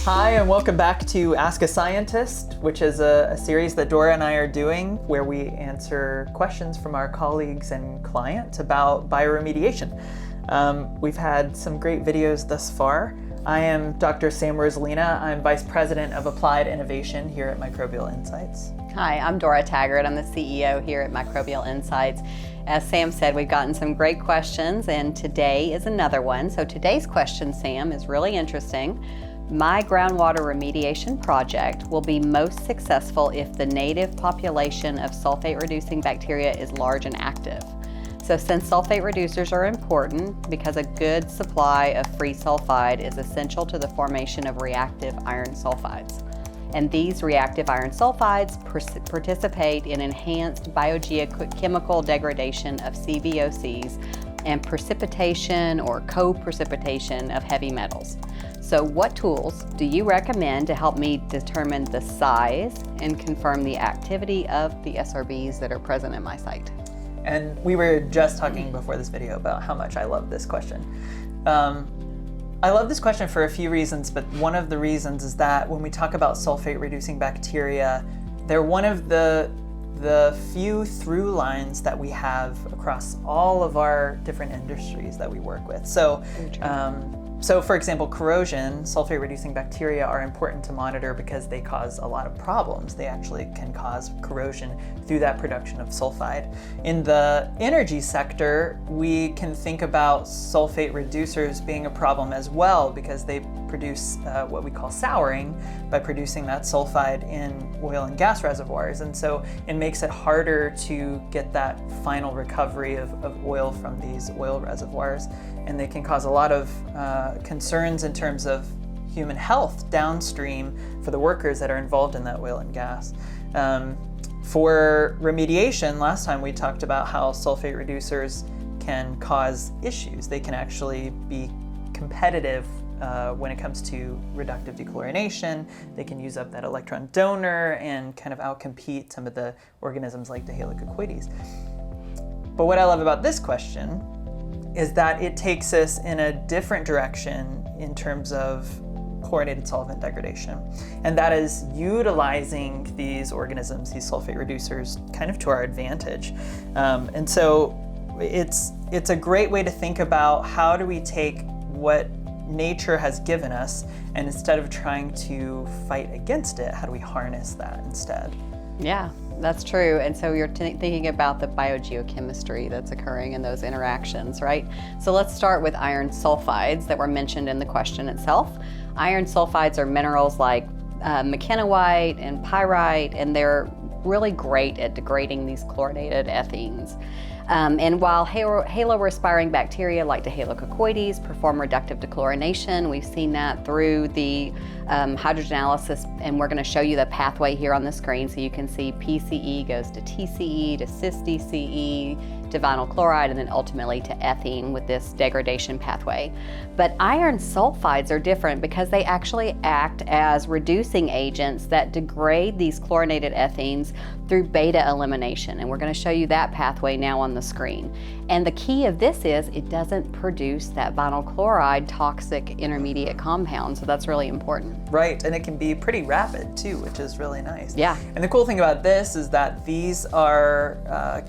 Hi, and welcome back to Ask a Scientist, which is a series that Dora and I are doing where we answer questions from our colleagues and clients about bioremediation. We've had some great videos thus far. I am Dr. Sam Rosolina. I'm Vice President of Applied Innovation here at Microbial Insights. Hi, I'm Dora Taggart. I'm the CEO here at Microbial Insights. As Sam said, we've gotten some great questions, and today is another one. So today's question, Sam, is really interesting. My groundwater remediation project will be most successful if the native population of sulfate-reducing bacteria is large and active. So since sulfate reducers are important because a good supply of free sulfide is essential to the formation of reactive iron sulfides. And these reactive iron sulfides participate in enhanced biogeochemical degradation of CVOCs and precipitation or co-precipitation of heavy metals. So what tools do you recommend to help me determine the size and confirm the activity of the SRBs that are present at my site? And we were just talking before this video about how much I love this question. I love this question for a few reasons, but one of the reasons is that when we talk about sulfate-reducing bacteria, they're one of the few through lines that we have across all of our different industries that we work with. So for example, corrosion, sulfate-reducing bacteria are important to monitor because they cause a lot of problems. They actually can cause corrosion through that production of sulfide. In the energy sector, we can think about sulfate reducers being a problem as well because they produce what we call souring by producing that sulfide in oil and gas reservoirs. And so it makes it harder to get that final recovery of oil from these oil reservoirs. And they can cause a lot of concerns in terms of human health downstream for the workers that are involved in that oil and gas. For remediation, last time we talked about how sulfate reducers can cause issues. They can actually be competitive when it comes to reductive dechlorination. They can use up that electron donor and kind of outcompete some of the organisms like the Halococoides. But what I love about this question is that it takes us in a different direction in terms of chlorinated solvent degradation. And that is utilizing these organisms, these sulfate reducers, kind of to our advantage. And so it's a great way to think about how do we take what nature has given us, and instead of trying to fight against it, how do we harness that instead? Yeah, that's true. And so you're thinking about the biogeochemistry that's occurring in those interactions, right? So let's start with iron sulfides that were mentioned in the question itself. Iron sulfides are minerals like mechanowite and pyrite, and they're really great at degrading these chlorinated ethenes. And while halo-respiring bacteria like the Halococoides perform reductive dechlorination, we've seen that through the hydrogenolysis, and we're going to show you the pathway here on the screen so you can see PCE goes to TCE to cis-DCE to vinyl chloride and then ultimately to ethene with this degradation pathway. But iron sulfides are different because they actually act as reducing agents that degrade these chlorinated ethenes through beta elimination, and we're going to show you that pathway now on the screen. And the key of this is it doesn't produce that vinyl chloride toxic intermediate compound, so that's really important. Right, and it can be pretty rapid too, which is really nice. Yeah. And the cool thing about this is that these are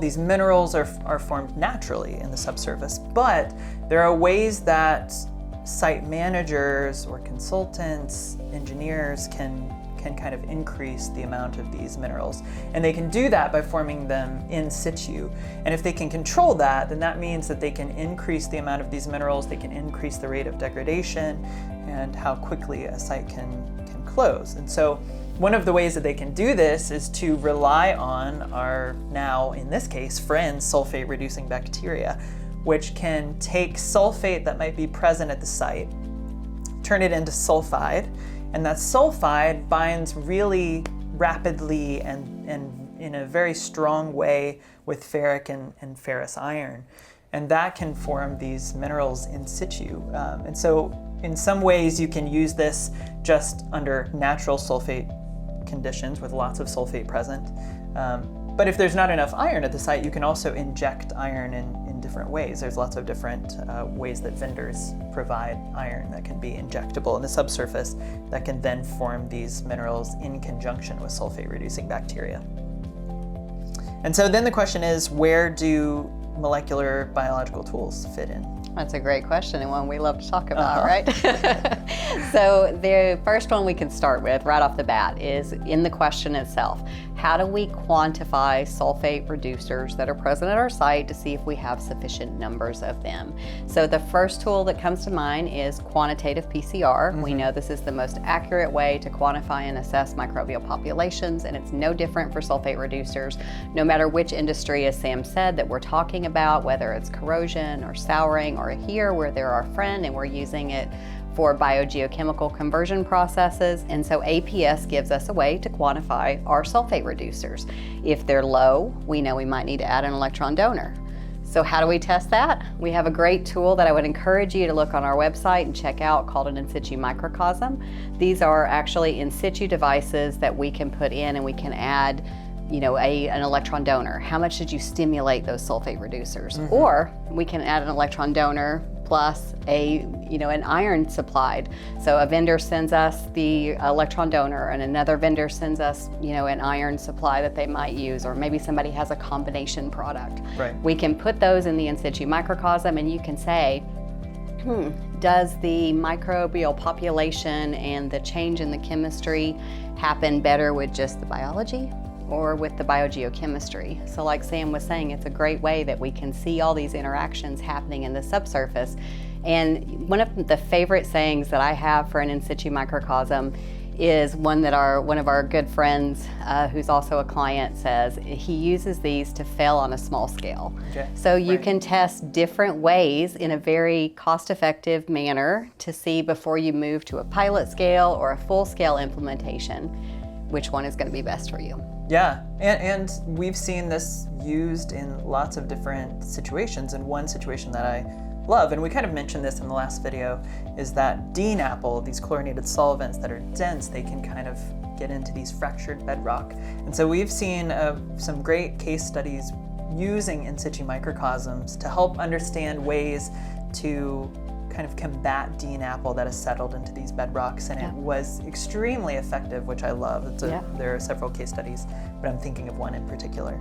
these minerals are formed naturally in the subsurface, but there are ways that site managers or consultants, engineers can kind of increase the amount of these minerals. And they can do that by forming them in situ. And if they can control that, then that means that they can increase the amount of these minerals, they can increase the rate of degradation and how quickly a site can close. And so one of the ways that they can do this is to rely on our, now in this case, friends, sulfate-reducing bacteria, which can take sulfate that might be present at the site, turn it into sulfide, and that sulfide binds really rapidly and in a very strong way with ferric and ferrous iron. And that can form these minerals in situ. And so in some ways you can use this just under natural sulfate conditions with lots of sulfate present. But if there's not enough iron at the site, you can also inject iron into different ways. There's lots of different ways that vendors provide iron that can be injectable in the subsurface that can then form these minerals in conjunction with sulfate-reducing bacteria. And so then the question is, where do molecular biological tools fit in? That's a great question, and one we love to talk about, right? So the first one we can start with right off the bat is in the question itself. How do we quantify sulfate reducers that are present at our site to see if we have sufficient numbers of them? So the first tool that comes to mind is quantitative PCR. We know this is the most accurate way to quantify and assess microbial populations, and it's no different for sulfate reducers, no matter which industry, as Sam said, that we're talking about, whether it's corrosion or souring, or here where they're our friend and we're using it for biogeochemical conversion processes. And so APS gives us a way to quantify our sulfate reducers. If they're low, we know we might need to add an electron donor. So how do we test that? We have a great tool that I would encourage you to look on our website and check out called an in situ microcosm. These are actually in situ devices that we can put in and we can add an electron donor. How much did you stimulate those sulfate reducers? Or we can add an electron donor plus an iron supplied. So a vendor sends us the electron donor and another vendor sends us, an iron supply that they might use, or maybe somebody has a combination product. Right. We can put those in the in situ microcosm and you can say, does the microbial population and the change in the chemistry happen better with just the biology or with the biogeochemistry? So like Sam was saying, it's a great way that we can see all these interactions happening in the subsurface. And one of the favorite sayings that I have for an in situ microcosm is one that one of our good friends, who's also a client, says. He uses these to fail on a small scale. Okay. So you can test different ways in a very cost-effective manner to see before you move to a pilot scale or a full-scale implementation, which one is going to be best for you. Yeah, and we've seen this used in lots of different situations. And one situation that I love, and we kind of mentioned this in the last video, is that Dean apple, these chlorinated solvents that are dense, they can kind of get into these fractured bedrock. And so we've seen some great case studies using in situ microcosms to help understand ways to kind of combat Dean apple that has settled into these bedrocks, and it was extremely effective, which I love. There are several case studies, but I'm thinking of one in particular.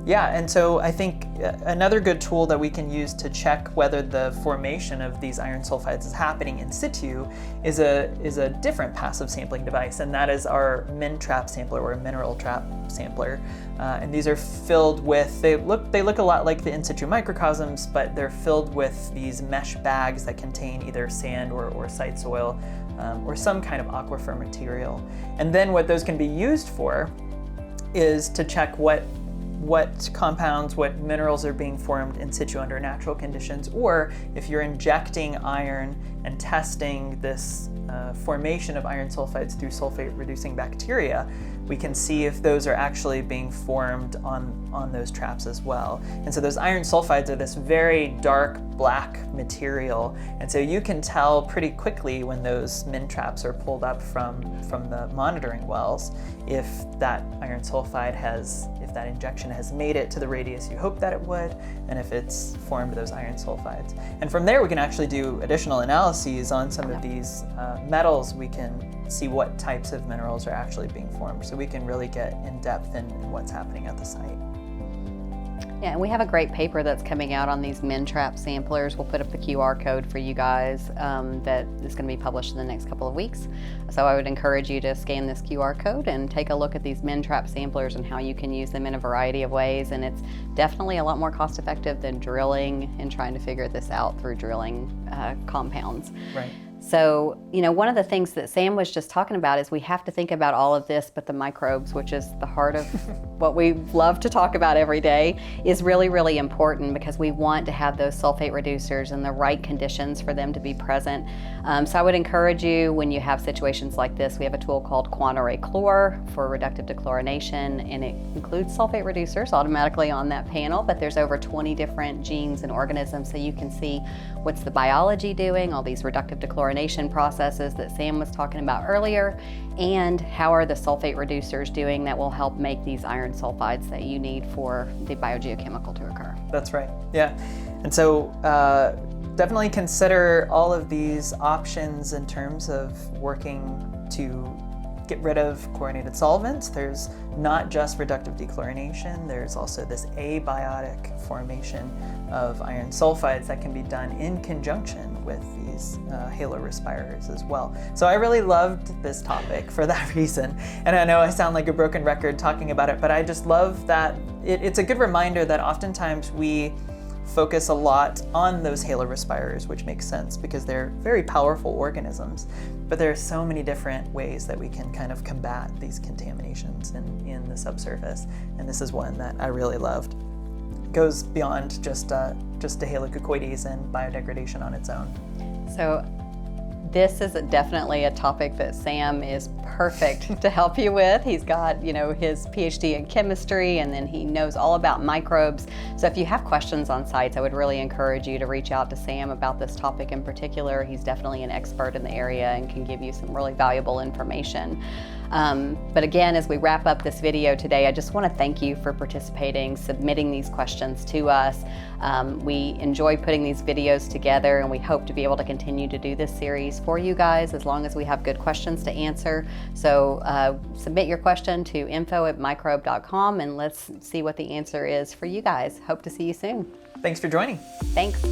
And so I think another good tool that we can use to check whether the formation of these iron sulfides is happening in situ is a different passive sampling device, and that is our min trap sampler, or a mineral trap sampler. And these are filled with, they look a lot like the in situ microcosms, but they're filled with these mesh bags that contain either sand or site soil or some kind of aquifer material. And then what those can be used for is to check what compounds, what minerals are being formed in situ under natural conditions, or if you're injecting iron and testing this formation of iron sulfides through sulfate-reducing bacteria, we can see if those are actually being formed on those traps as well. And so those iron sulfides are this very dark black material, and so you can tell pretty quickly when those min traps are pulled up from the monitoring wells if that iron sulfide if that injection has made it to the radius you hope that it would, and if it's formed those iron sulfides. And from there we can actually do additional analyses on some of these metals. We can see what types of minerals are actually being formed, so we can really get in depth in what's happening at the site. Yeah, and we have a great paper that's coming out on these min trap samplers. We'll put up the QR code for you guys that is going to be published in the next couple of weeks. So I would encourage you to scan this QR code and take a look at these min trap samplers and how you can use them in a variety of ways. And it's definitely a lot more cost effective than drilling and trying to figure this out through drilling compounds. Right. So, one of the things that Sam was just talking about is we have to think about all of this, but the microbes, which is the heart of what we love to talk about every day, is really, really important because we want to have those sulfate reducers in the right conditions for them to be present. So I would encourage you, when you have situations like this, we have a tool called Quantarray Chlor for reductive dechlorination, and it includes sulfate reducers automatically on that panel, but there's over 20 different genes and organisms, so you can see what's the biology doing, all these reductive dechlorination processes that Sam was talking about earlier, and how are the sulfate reducers doing that will help make these iron iron sulfides that you need for the biogeochemical to occur. That's right, yeah. And so definitely consider all of these options in terms of working to get rid of chlorinated solvents. There's not just reductive dechlorination, there's also this abiotic formation of iron sulfides that can be done in conjunction with these halorespirers as well. So I really loved this topic for that reason. And I know I sound like a broken record talking about it, but I just love that it's a good reminder that oftentimes we focus a lot on those halorespirers, which makes sense because they're very powerful organisms. But there are so many different ways that we can kind of combat these contaminations in the subsurface. And this is one that I really loved. It goes beyond just haloceucoides and biodegradation on its own. So this is definitely a topic that Sam is perfect to help you with. He's got, his PhD in chemistry, and then he knows all about microbes. So if you have questions on sites, I would really encourage you to reach out to Sam about this topic in particular. He's definitely an expert in the area and can give you some really valuable information. But again, as we wrap up this video today, I just want to thank you for participating, submitting these questions to us. We enjoy putting these videos together, and we hope to be able to continue to do this series for you guys as long as we have good questions to answer. So submit your question to info@microbe.com, and let's see what the answer is for you guys. Hope to see you soon. Thanks for joining. Thanks.